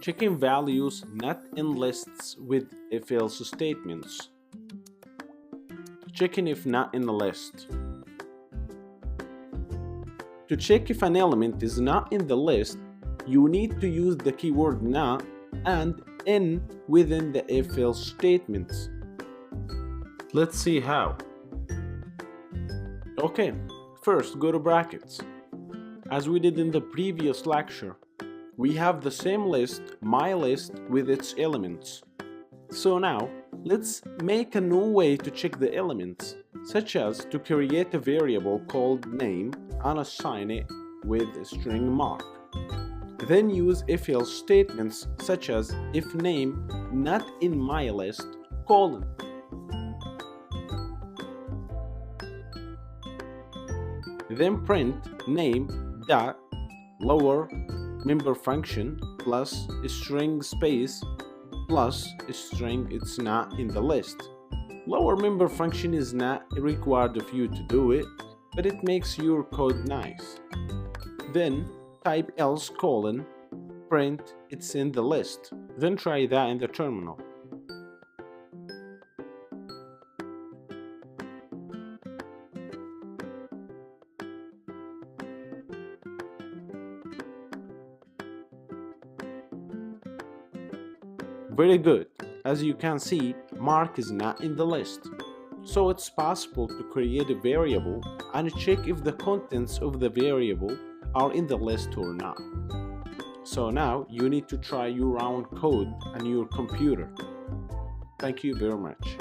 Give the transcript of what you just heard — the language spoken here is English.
Checking values not in lists with if-else statements. Checking if not in a list. To check if an element is not in the list, you need to use the keyword not and in within the if-else statements. Let's see how. Okay, first go to brackets. As we did in the previous lecture, we have the same list, my list, with its elements. So now, let's make a new way to check the elements, such as to create a variable called name and assign it with a string mark. Then use if-else statements such as if name not in my list, colon. Then print name dot lower member function plus string space plus string it's not in the list. Lower member function is not required of you to do it, but it makes your code nice. Then type else colon print it's in the list. Then try that in the terminal. Very good. As you can see, Mark is not in the list. So it's possible to create a variable and check if the contents of the variable are in the list or not. So now you need to try your own code on your computer. Thank you very much.